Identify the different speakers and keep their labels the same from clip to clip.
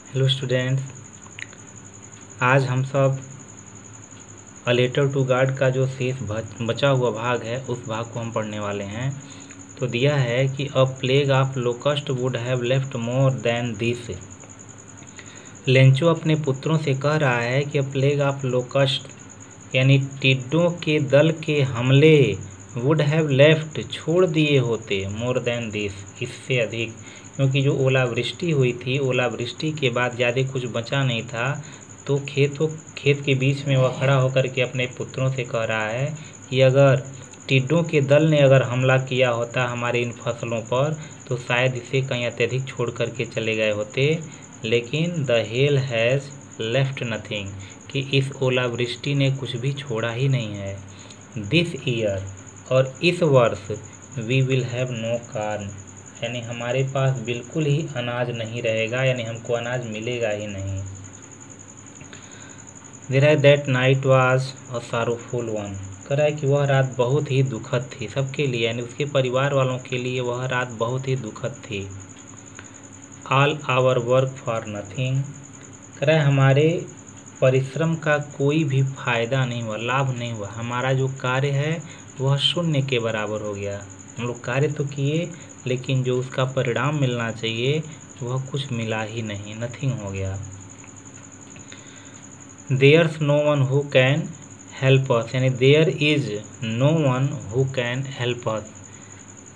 Speaker 1: Hello students, आज हम सब अ लेटर टू गॉड का जो शेष बचा हुआ भाग है उस भाग को हम पढ़ने वाले हैं। तो दिया है कि अ plague of locust would have left more than this. Lencho अपने पुत्रों से कह रहा है कि अ प्लेग ऑफ लोकस्ट यानी टिड्डों के दल के हमले वुड हैव लेफ्ट छोड़ दिए होते मोर देन दिस, इससे अधिक, क्योंकि जो ओलावृष्टि हुई थी, ओलावृष्टि के बाद ज़्यादा कुछ बचा नहीं था। तो खेत के बीच में वह खड़ा होकर के अपने पुत्रों से कह रहा है कि अगर टिड्डों के दल ने अगर हमला किया होता हमारे इन फसलों पर तो शायद इसे कहीं अत्यधिक छोड़ करके चले गए होते, लेकिन the hell has left nothing, कि इस ओलावृष्टि ने कुछ भी छोड़ा ही नहीं है। दिस ईयर, और इस वर्ष, we will have no corn, यानी हमारे पास बिल्कुल ही अनाज नहीं रहेगा, यानी हमको अनाज मिलेगा ही नहीं। देयर है that night was a sorrowful one, कह रहा है कि वह रात बहुत ही दुखद थी सबके लिए, यानी उसके परिवार वालों के लिए वह रात बहुत ही दुखद थी। All our work for nothing, कह रहा है हमारे परिश्रम का कोई भी फायदा नहीं हुआ, लाभ नहीं हुआ, हमारा जो कार्य है वह शून्य के बराबर हो गया। हम लोग कार्य तो किए लेकिन जो उसका परिणाम मिलना चाहिए वह कुछ मिला ही नहीं, नथिंग हो गया। There's no one who can help us, यानी there is no one who can help us,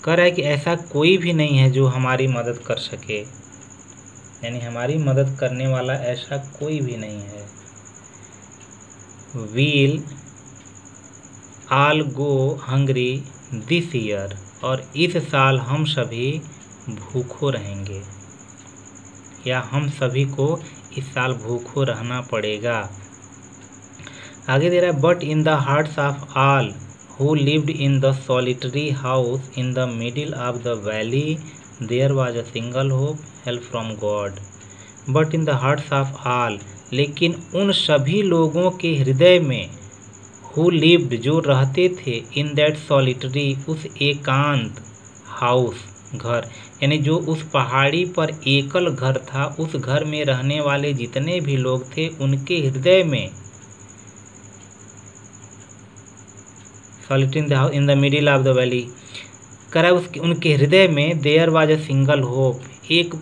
Speaker 1: कह रहा है कि ऐसा कोई भी नहीं है जो हमारी मदद कर सके, यानी हमारी मदद करने वाला ऐसा कोई भी नहीं है। We'll all go hungry this year, और इस साल हम सभी भूखों रहेंगे, या हम सभी को इस साल भूखों रहना पड़ेगा। आगे दे रहा है but in the hearts of all who lived in the solitary house in the middle of the valley there was a single hope, help from God. But in the hearts of all, लेकिन उन सभी लोगों के हृदय में, who lived जो रहते थे, इन दैट सॉलिटरी उस एकांत, हाउस घर, यानी जो उस पहाड़ी पर एकल घर था, उस घर में रहने वाले जितने भी लोग थे उनके हृदय में, solitary in the middle of the valley, करा उनके हृदय में there was a single hope, एक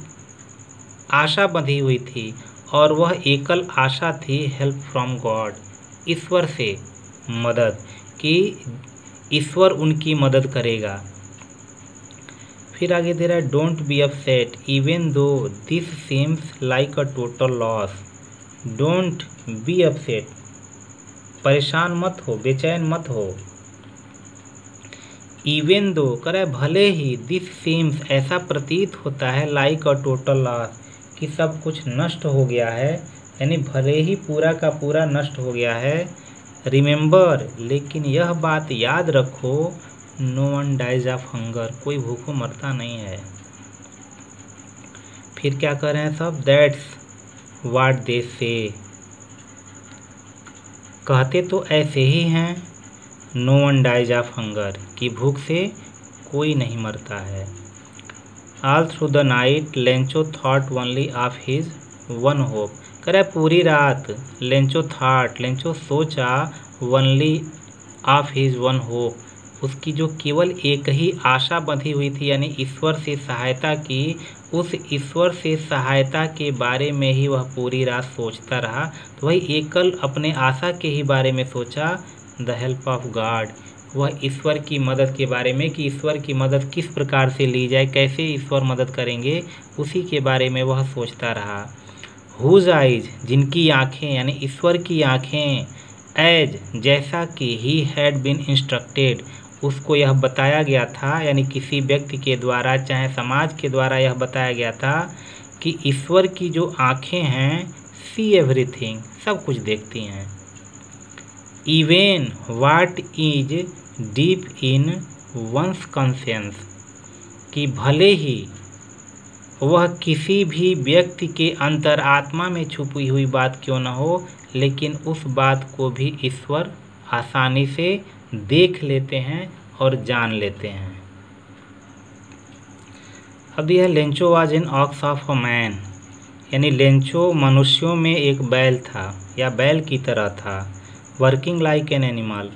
Speaker 1: आशा बंधी हुई थी, और वह एकल आशा थी हेल्प फ्रॉम गॉड, ईश्वर से मदद, कि ईश्वर उनकी मदद करेगा। फिर आगे दे रहा है don't be upset even though this seems like a total loss. Don't be upset, परेशान मत हो, बेचैन मत हो। इवन दो, कह रहा है भले ही, दिस सीम्स ऐसा प्रतीत होता है, लाइक अ टोटल लॉस, कि सब कुछ नष्ट हो गया है, यानी भले ही पूरा का पूरा नष्ट हो गया है। रिमेंबर, लेकिन यह बात याद रखो, no one dies of hunger, कोई भूखों मरता नहीं है। फिर क्या कर रहे हैं सब, दैट्स व्हाट दे से, कहते तो ऐसे ही हैं, no one dies of hunger, कि भूख से कोई नहीं मरता है। All through the night Lencho thought only of his one hope, कह रहा है पूरी रात लेंचो सोचा only of his one hope, उसकी जो केवल एक ही आशा बंधी हुई थी, यानी ईश्वर से सहायता की, उस ईश्वर से सहायता के बारे में ही वह पूरी रात सोचता रहा। तो वही एकल अपने आशा के ही बारे में सोचा, द हेल्प ऑफ गॉड, वह ईश्वर की मदद के बारे में, कि ईश्वर की मदद किस प्रकार से ली जाए, कैसे ईश्वर मदद करेंगे, उसी के बारे में वह सोचता रहा। हुज आइज, जिनकी आँखें, यानी ईश्वर की आँखें, एज, जैसा कि ही हैड बीन इंस्ट्रक्टेड, उसको यह बताया गया था, यानी किसी व्यक्ति के द्वारा चाहे समाज के द्वारा यह बताया गया था कि ईश्वर की जो आँखें हैं, सी एवरीथिंग, सब कुछ देखती हैं। Even what is deep in one's conscience, कि भले ही वह किसी भी व्यक्ति के अंतरात्मा में छुपी हुई बात क्यों न हो, लेकिन उस बात को भी ईश्वर आसानी से देख लेते हैं और जान लेते हैं। अब यह Lencho was in ox of a man, यानी लेंचो मनुष्यों में एक बैल था या बैल की तरह था। Working like an animal,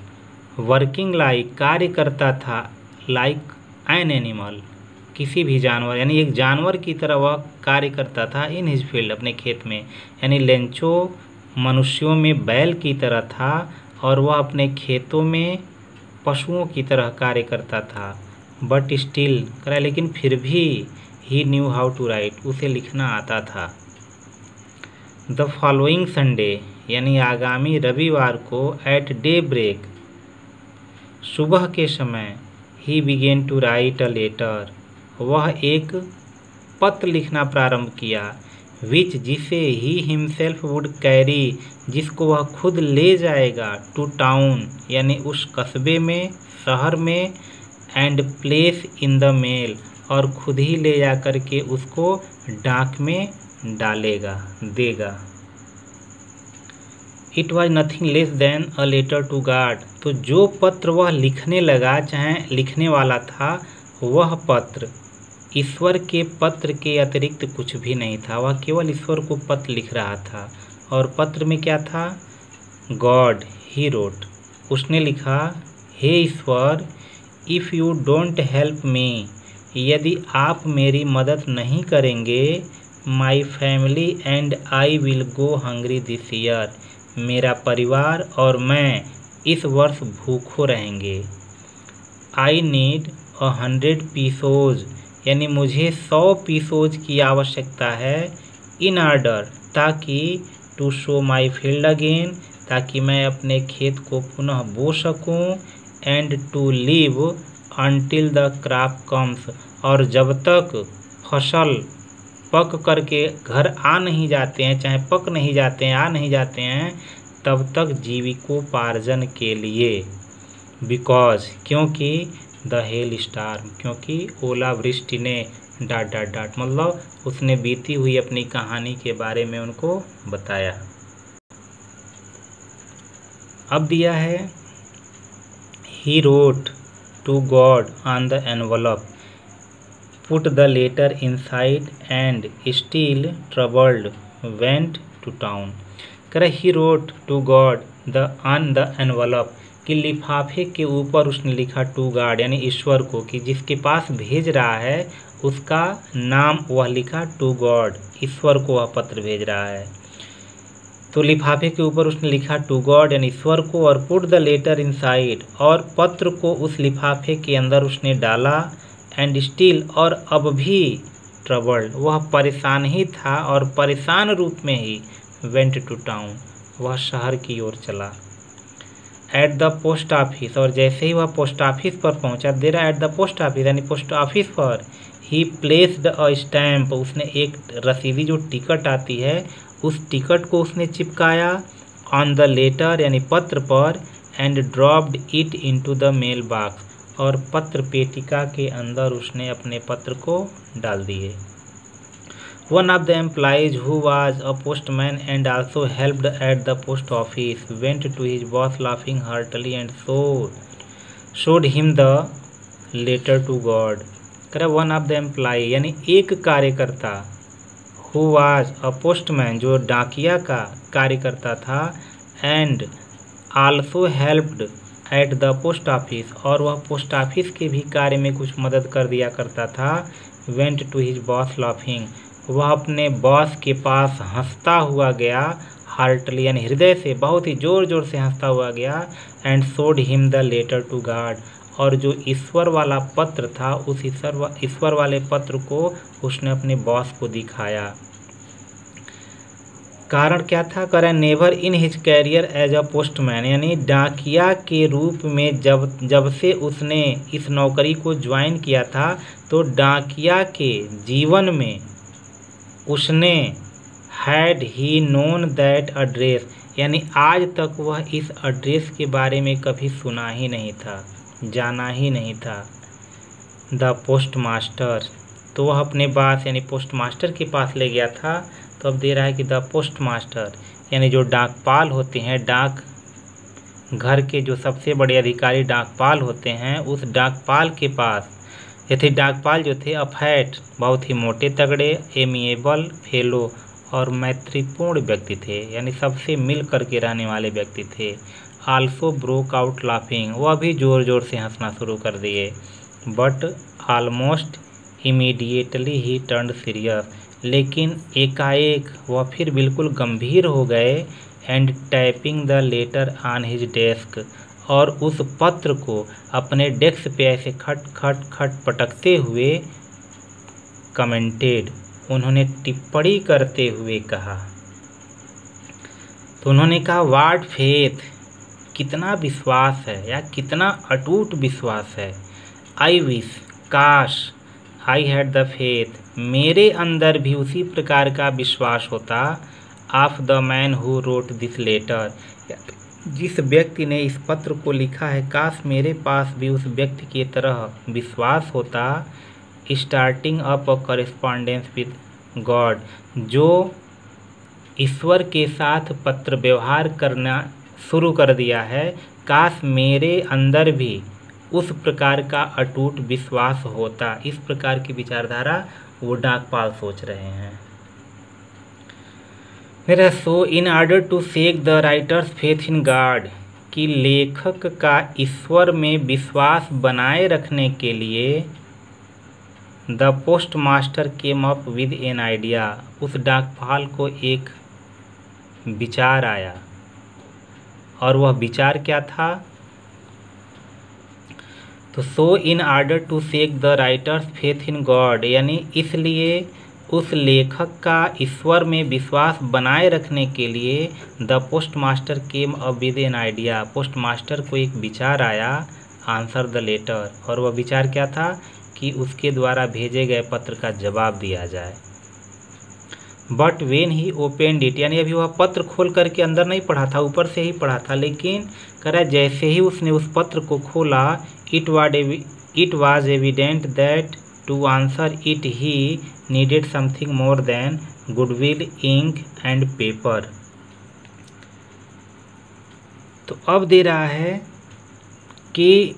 Speaker 1: working like कार्य करता था, लाइक एन एनिमल किसी भी जानवर, यानी एक जानवर की तरह वह कार्य करता था। इन हिज फील्ड अपने खेत में, यानी लेंचो मनुष्यों में बैल की तरह था और वह अपने खेतों में पशुओं की तरह कार्य करता था। बट स्टिल करा, लेकिन फिर भी ही न्यू हाउ टू राइट, उसे लिखना आता था। द फॉलोइंग संडे, यानी आगामी रविवार को, एट डे ब्रेक, सुबह के समय, he began to write a letter, वह एक पत्र लिखना प्रारंभ किया। विच, जिसे ही हिमसेल्फ वुड कैरी, जिसको वह खुद ले जाएगा, टू टाउन, यानी उस कस्बे में, शहर में, and place in the mail, और खुद ही ले जा कर के उसको डाक में डालेगा, देगा। It was nothing less than a letter to God, तो जो पत्र वह लिखने लगा, चाहे लिखने वाला था, वह पत्र ईश्वर के पत्र के अतिरिक्त कुछ भी नहीं था। वह केवल ईश्वर को पत्र लिख रहा था। और पत्र में क्या था? गॉड ही रोट, उसने लिखा, हे ईश्वर, if you don't help me, यदि आप मेरी मदद नहीं करेंगे, my family and I will go hungry this year, मेरा परिवार और मैं इस वर्ष भूखों रहेंगे। आई नीड 100 पीसोज, यानी मुझे 100 पीसोज की आवश्यकता है, इन ऑर्डर, ताकि to sow my field again, ताकि मैं अपने खेत को पुनः बो सकूं, and to live until the crop comes, और जब तक फसल पक करके घर आ नहीं जाते हैं, चाहे पक नहीं जाते हैं, आ नहीं जाते हैं, तब तक जीविकोपार्जन के लिए। बिकॉज, क्योंकि द हेल स्टार्म, क्योंकि ओलावृष्टि ने डाट डाट डाट, मतलब उसने बीती हुई अपनी कहानी के बारे में उनको बताया। अब दिया है, he wrote to God on the envelope, put the letter inside and still troubled went to town। करे he wrote to God on the envelope, कि लिफाफे के ऊपर उसने लिखा टू गॉड, यानी ईश्वर को, कि जिसके पास भेज रहा है उसका नाम वह लिखा टू गॉड, ईश्वर को वह पत्र भेज रहा है। तो लिफाफे के ऊपर उसने लिखा टू गॉड यानी ईश्वर को, और पुट द लेटर इनसाइड, और पत्र को उस लिफाफे के अंदर उसने डाला, एंड स्टिल, और अब भी, ट्रबल्ड, वह परेशान ही था और परेशान रूप में ही, वेंट टू टाउन, वह शहर की ओर चला। एट द पोस्ट ऑफिस, और जैसे ही वह पोस्ट ऑफिस पर पहुंचा, दे रहा एट द पोस्ट ऑफिस यानी पोस्ट ऑफिस पर, ही प्लेस्ड अ स्टैम्प, उसने एक रसीदी जो टिकट आती है उस टिकट को उसने चिपकाया, ऑन द लेटर यानी पत्र पर, and dropped it into the mail box, और पत्र पेटिका के अंदर उसने अपने पत्र को डाल दिए। One of the employees who was a postman and also helped at the post office went to his boss laughing heartily and showed him the letter to God. करे वन ऑफ द एम्प्लॉय यानी एक कार्यकर्ता, who was a postman जो डाकिया का कार्य करता था, and also helped at the post office, और वह पोस्ट ऑफिस के भी कार्य में कुछ मदद कर दिया करता था, went to his boss laughing, वह अपने बॉस के पास हंसता हुआ गया, हार्टली यानी हृदय से, बहुत ही जोर जोर से हंसता हुआ गया, and showed him the letter to God, और जो ईश्वर वाला पत्र था उस ईश्वर वाले पत्र को उसने अपने बॉस को दिखाया। कारण क्या था? कारण never in his career as a postman, यानी डाकिया के रूप में जब से उसने इस नौकरी को ज्वाइन किया था, तो डाकिया के जीवन में उसने had he known that address, यानी आज तक वह इस एड्रेस के बारे में कभी सुना ही नहीं था, जाना ही नहीं था। द पोस्ट मास्टर, तो वह अपने पास यानी पोस्ट मास्टर के पास ले गया था। तो अब दे रहा है कि द पोस्ट मास्टर यानी जो डाकपाल होते हैं, डाक घर के जो सबसे बड़े अधिकारी डाकपाल होते हैं, उस डाकपाल के पास ये थे। डाकपाल जो थे, अफैट बहुत ही मोटे तगड़े, एमिएबल फेलो और मैत्रीपूर्ण व्यक्ति थे, यानी सबसे मिल करके रहने वाले व्यक्ति थे। आल्सो ब्रोक आउट लाफिंग, वह भी ज़ोर ज़ोर से हंसना शुरू कर दिए। But almost immediately he turned serious, लेकिन एकाएक वह फिर बिल्कुल गंभीर हो गए। And tapping the later on his desk, और उस पत्र को अपने डेस्क पे ऐसे खट खट खट पटकते हुए कमेंटेड, उन्होंने टिप्पणी करते हुए कहा। तो उन्होंने कहा व्हाट फेथ, कितना विश्वास है या कितना अटूट विश्वास है। आई विश, काश, आई हैड द फेथ, मेरे अंदर भी उसी प्रकार का विश्वास होता। Of the man who wrote this letter, जिस व्यक्ति ने इस पत्र को लिखा है, काश मेरे पास भी उस व्यक्ति की तरह विश्वास होता। Starting up a correspondence with God, जो ईश्वर के साथ पत्र व्यवहार करना शुरू कर दिया है, काश मेरे अंदर भी उस प्रकार का अटूट विश्वास होता। इस प्रकार की विचारधारा वो डाकपाल सोच रहे हैं। मेरा so in order to shake the writer's faith in God, कि लेखक का ईश्वर में विश्वास बनाए रखने के लिए the post master came up with an idea, उस डाकपाल को एक विचार आया। और वह विचार क्या था? तो so in order to shake the writer's faith in God, यानी इसलिए उस लेखक का ईश्वर में विश्वास बनाए रखने के लिए the post master came up with an idea, post master को एक विचार आया। आंसर द लेटर, और वह विचार क्या था कि उसके द्वारा भेजे गए पत्र का जवाब दिया जाए। But when he opened it, यानी अभी वह पत्र खोल करके अंदर नहीं पढ़ा था, ऊपर से ही पढ़ा था, लेकिन कह रहा जैसे ही उसने उस पत्र को खोला, it was evident that to answer it he needed something more than goodwill, ink and paper. तो अब दे रहा है कि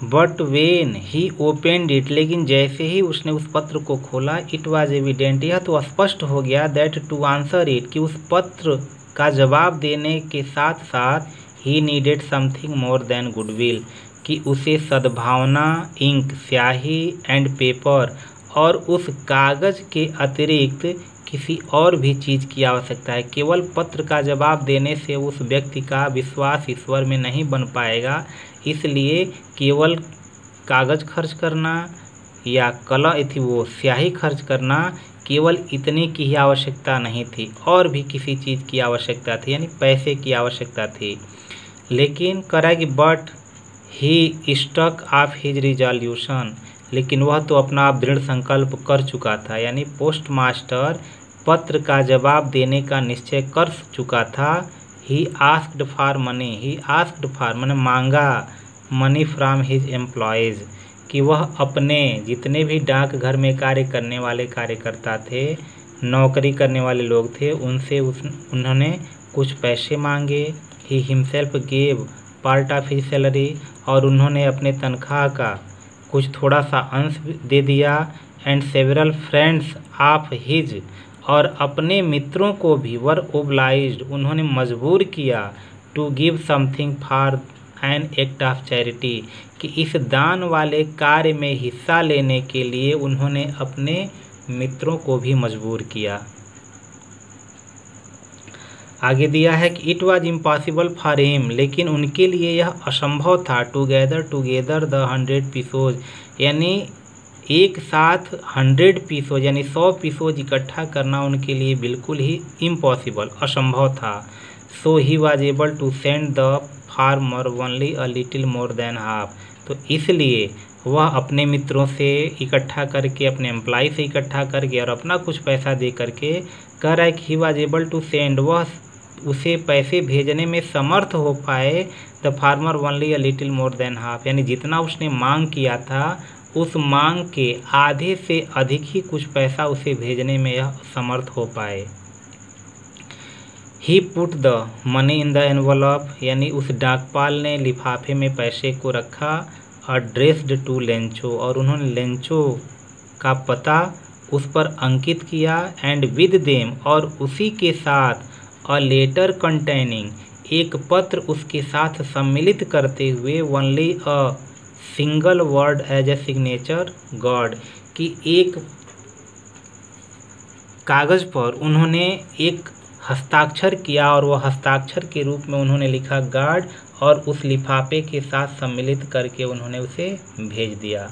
Speaker 1: but when he opened it, लेकिन जैसे ही उसने उस पत्र को खोला, इट वाज एविडेंट, यह तो स्पष्ट हो गया, दैट टू आंसर इट, कि उस पत्र का जवाब देने के साथ साथ ही needed something more than goodwill, कि उसे सद्भावना, इंक स्याही एंड पेपर, और उस कागज के अतिरिक्त किसी और भी चीज़ की आवश्यकता है। केवल पत्र का जवाब देने से उस व्यक्ति का विश्वास ईश्वर में नहीं बन पाएगा, इसलिए केवल कागज खर्च करना या वो स्याही खर्च करना, केवल इतने की ही आवश्यकता नहीं थी, और भी किसी चीज़ की आवश्यकता थी, यानी पैसे की आवश्यकता थी। लेकिन करा कि but he stuck of his resolution, लेकिन वह तो अपना आप दृढ़ संकल्प कर चुका था, यानी पोस्ट मास्टर पत्र का जवाब देने का निश्चय कर चुका था। He asked for money, he asked for मैंने मांगा मनी फ्रॉम हिज एम्प्लॉयज़, कि वह अपने जितने भी डाकघर में कार्य करने वाले कार्यकर्ता थे, नौकरी करने वाले लोग थे, उनसे उन्होंने कुछ पैसे मांगे। He himself gave part of his salary, और उन्होंने अपने तनख्वाह का कुछ थोड़ा सा अंश दे दिया। And several friends of his, और अपने मित्रों को भी वर ओब्लाइज्ड, उन्होंने मजबूर किया to give something for an act of charity, कि इस दान वाले कार्य में हिस्सा लेने के लिए उन्होंने अपने मित्रों को भी मजबूर किया। आगे दिया है कि it was impossible for him, लेकिन उनके लिए यह असंभव था। टुगेदर द 100 पीसोज, यानी एक साथ 100 पीसोज यानी 100 पीसोज इकट्ठा करना उनके लिए बिल्कुल ही इम्पॉसिबल, असंभव था। So he was able to send the farmer only a little more than half, तो इसलिए वह अपने मित्रों से इकट्ठा करके, अपने एम्प्लॉय से इकट्ठा करके और अपना कुछ पैसा दे करके कह रहा है कि he was able to send, वह उसे पैसे भेजने में समर्थ हो पाए। The farmer only a little more than half, यानी जितना उसने मांग किया था उस मांग के आधे से अधिक ही कुछ पैसा उसे भेजने में यह समर्थ हो पाए। He put the money in the envelope, यानी उस डाकपाल ने लिफाफे में पैसे को रखा। अड्रेस्ड टू लेंचो, और उन्होंने लेंचो का पता उस पर अंकित किया। एंड विद देम, और उसी के साथ अ लेटर कंटेनिंग, एक पत्र उसके साथ सम्मिलित करते हुए only a single word as a signature God, कि एक कागज़ पर उन्होंने एक हस्ताक्षर किया और वह हस्ताक्षर के रूप में उन्होंने लिखा गार्ड, और उस लिफाफे के साथ सम्मिलित करके उन्होंने उसे भेज दिया।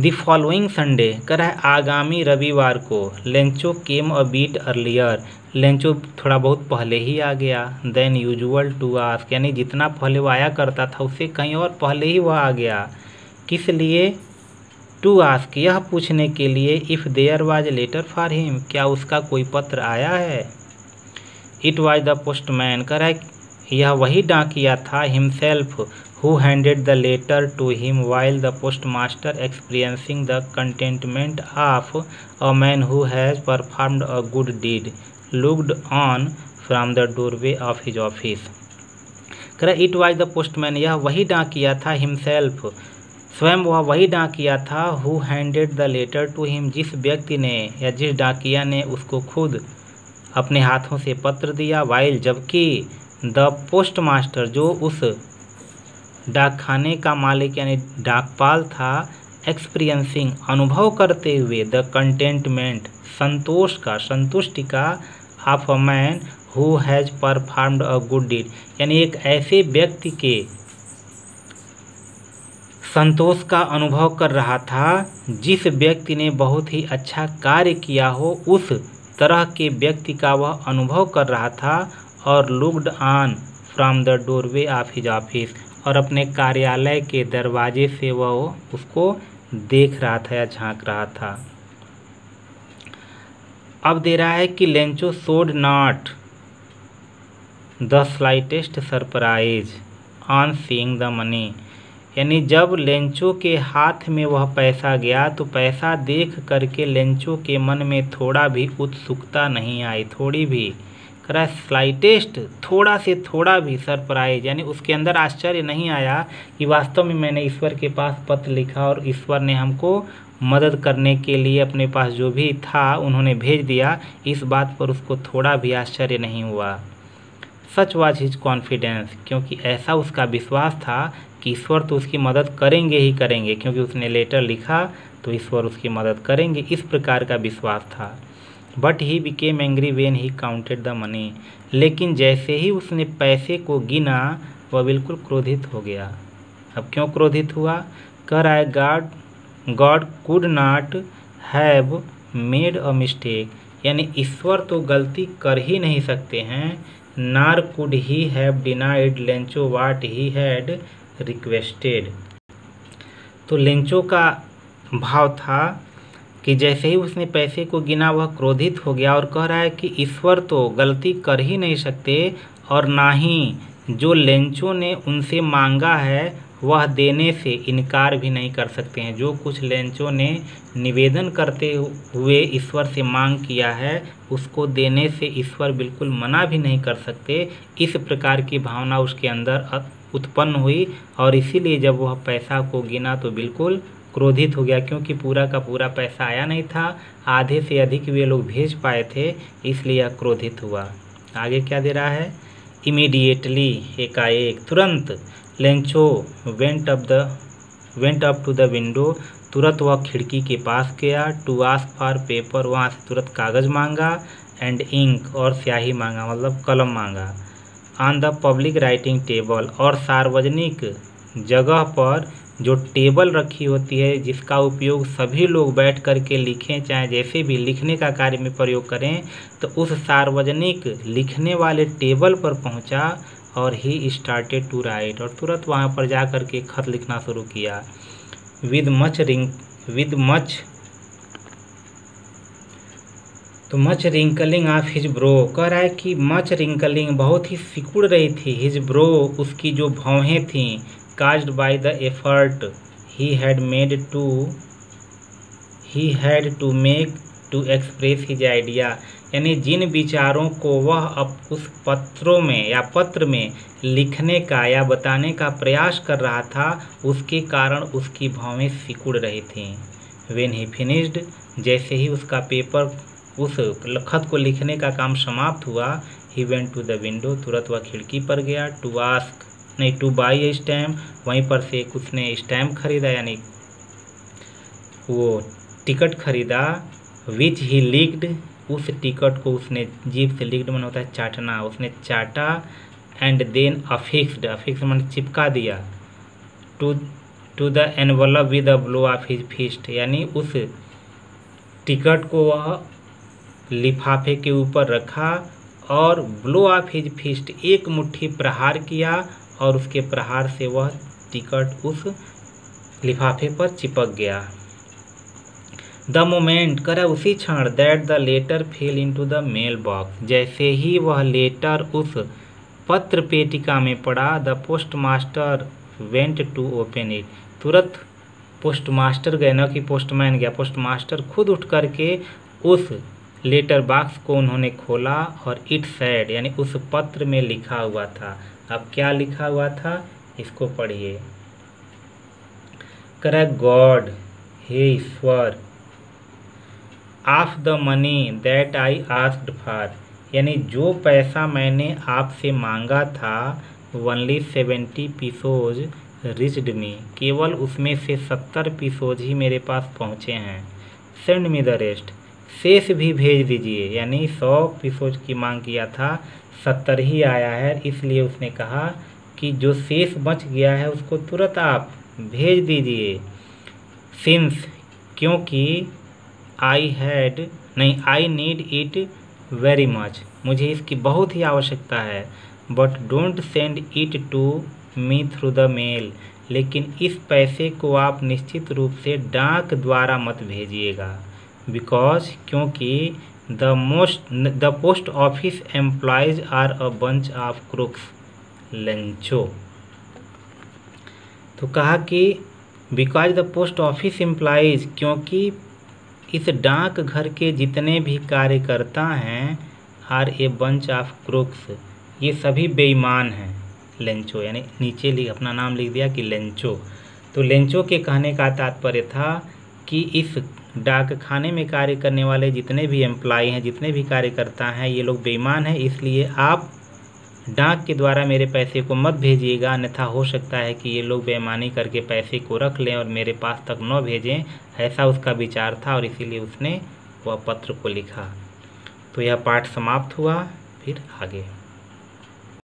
Speaker 1: द फॉलोइंग संडे, कह रहा है आगामी रविवार को, लेंचो केम अ बीट अर्लियर, लेंचो थोड़ा बहुत पहले ही आ गया। देन यूजुअल टू आस्क, यानी जितना पहले वो आया करता था उससे कहीं और पहले ही वह आ गया। किस लिए? टू आस्क, यह पूछने के लिए, if there was letter for him, क्या उसका कोई पत्र आया है। इट वाज द पोस्टमैन, कह रहा है यह वही डाकिया था, himself, who handed the letter to him while the postmaster experiencing the contentment of a man who has performed a good deed, looked on from the doorway of his office. कह रहा it was the postman, यह वही डाकिया था, himself, स्वयं वह वही डाकिया था, who handed the letter to him, जिस व्यक्ति ने या जिस डाकिया ने उसको खुद अपने हाथों से पत्र दिया, वाइल, जबकि द पोस्टमास्टर, जो उस डाकखाने का मालिक यानी डाकपाल था, एक्सपीरियंसिंग, अनुभव करते हुए, द कंटेंटमेंट, संतोष का, संतुष्टि का, of a man who has performed a good deed, यानी एक ऐसे व्यक्ति के संतोष का अनुभव कर रहा था जिस व्यक्ति ने बहुत ही अच्छा कार्य किया हो, उस तरह के व्यक्ति का वह अनुभव कर रहा था। और looked on from the doorway of his office, और अपने कार्यालय के दरवाजे से वह उसको देख रहा था या झांक रहा था। अब दे रहा है कि Lencho showed not the slightest surprise on seeing the money, यानी जब लेंचो के हाथ में वह पैसा गया तो पैसा देख करके लेंचो के मन में थोड़ा भी उत्सुकता नहीं आई, थोड़ी भी, करा स्लाइटेस्ट, थोड़ा से थोड़ा भी सरप्राइज, यानी उसके अंदर आश्चर्य नहीं आया कि वास्तव में मैंने ईश्वर के पास पत्र लिखा और ईश्वर ने हमको मदद करने के लिए अपने पास जो भी था उन्होंने भेज दिया। इस बात पर उसको थोड़ा भी आश्चर्य नहीं हुआ। सच वाज हिज कॉन्फिडेंस, क्योंकि ऐसा उसका विश्वास था कि ईश्वर तो उसकी मदद करेंगे ही करेंगे, क्योंकि उसने लेटर लिखा तो ईश्वर उसकी मदद करेंगे, इस प्रकार का विश्वास था। But he became angry when he counted the money, लेकिन जैसे ही उसने पैसे को गिना वह बिल्कुल क्रोधित हो गया। अब क्यों क्रोधित हुआ? कह रहा है God could not have made a mistake, यानी ईश्वर तो गलती कर ही नहीं सकते हैं। Nor could he have denied Lencho what he had requested, तो लेंचो का भाव था कि जैसे ही उसने पैसे को गिना वह क्रोधित हो गया और कह रहा है कि ईश्वर तो गलती कर ही नहीं सकते और ना ही जो लेंचो ने उनसे मांगा है वह देने से इनकार भी नहीं कर सकते हैं। जो कुछ लेंचो ने निवेदन करते हुए ईश्वर से मांग किया है उसको देने से ईश्वर बिल्कुल मना भी नहीं कर सकते। इस प्रकार की भावना उसके अंदर उत्पन्न हुई और इसीलिए जब वह पैसा को गिना तो बिल्कुल क्रोधित हो गया, क्योंकि पूरा का पूरा पैसा आया नहीं था, आधे से अधिक वे लोग भेज पाए थे, इसलिए यह क्रोधित हुआ। आगे क्या दे रहा है? इमीडिएटली, एकाएक, तुरंत, Lencho went up to the window, तुरंत वह खिड़की के पास गया। टू आस्क फॉर पेपर, वहाँ से तुरंत कागज़ मांगा। एंड इंक, और स्याही मांगा, मतलब कलम मांगा। On the public writing table, और सार्वजनिक जगह पर जो टेबल रखी होती है जिसका उपयोग सभी लोग बैठ कर के लिखें, चाहे जैसे भी लिखने का कार्य में प्रयोग करें, तो उस सार्वजनिक लिखने वाले टेबल पर पहुंचा और ही स्टार्टेड टू राइट, और तुरंत वहां पर जा कर के खत लिखना शुरू किया। With much wrinkling of his bro, कह रहा है कि मच रिंकलिंग, बहुत ही सिकुड़ रही थी, हिज ब्रो, उसकी जो भौहें थीं, caused by the effort he had to make to express his idea, यानी जिन विचारों को वह अब उस पत्र में लिखने का या बताने का प्रयास कर रहा था उसके कारण उसकी भौहें सिकुड़ रही थीं। व्हेन ही फिनिश्ड, जैसे ही उसका पेपर उस खत को लिखने का काम समाप्त हुआ, he went to the window, तुरंत वह खिड़की पर गया, टू बाई ए स्टैम्प, वहीं पर से एक उसने स्टैम्प खरीदा यानी वो टिकट खरीदा, विच ही लिक्ड, उस टिकट को उसने जीभ से लिक्ड मन होता है चाटना, उसने चाटा, एंड देन अफिक्स्ड, अफिक्स मन चिपका दिया, to the envelope with the blow of his fist, यानी उस टिकट को वह लिफाफे के ऊपर रखा और ब्लो ऑफ हिज फिस्ट, एक मुट्ठी प्रहार किया और उसके प्रहार से वह टिकट उस लिफाफे पर चिपक गया। द मोमेंट, करा उसी क्षण, that the letter fell into the mail box, जैसे ही वह लेटर उस पत्र पेटिका में पड़ा, the post master went to open it, तुरंत पोस्ट मास्टर गए, न कि पोस्टमैन गया, पोस्ट मास्टर खुद उठ करके उस लेटर बॉक्स को उन्होंने खोला और इट सैड, यानी उस पत्र में लिखा हुआ था। अब क्या लिखा हुआ था इसको पढ़िए। करेक्ट, गॉड, हे ईश्वर, of the money that I asked for, यानी जो पैसा मैंने आपसे मांगा था, ओनली 70 पीसोज रिच्ड मी, केवल उसमें से 70 पीसोज ही मेरे पास पहुँचे हैं। सेंड मी द रेस्ट, शेष भी भेज दीजिए, यानी 100 पीसोज की मांग किया था, 70 ही आया है, इसलिए उसने कहा कि जो शेष बच गया है उसको तुरंत आप भेज दीजिए। सिंस, क्योंकि I need it very much, मुझे इसकी बहुत ही आवश्यकता है, but don't send it to me through the mail, लेकिन इस पैसे को आप निश्चित रूप से डाक द्वारा मत भेजिएगा, बिकॉज, क्योंकि the post office employees are a bunch of crooks, Lencho. तो कहा कि because the post office employees, क्योंकि इस डाक घर के जितने भी कार्यकर्ता हैं, are a bunch of crooks, ये सभी बेईमान हैं, लेंचो, यानी नीचे अपना नाम लिख दिया कि लेंचो। तो लेंचो के कहने का तात्पर्य था कि इस डाक खाने में कार्य करने वाले जितने भी एम्प्लॉय हैं, जितने भी कार्यकर्ता हैं, ये लोग बेईमान हैं, इसलिए आप डाक के द्वारा मेरे पैसे को मत भेजिएगा, अन्यथा हो सकता है कि ये लोग बेईमानी करके पैसे को रख लें और मेरे पास तक न भेजें, ऐसा उसका विचार था और इसीलिए उसने वह पत्र को लिखा। तो यह पाठ समाप्त हुआ, फिर आगे।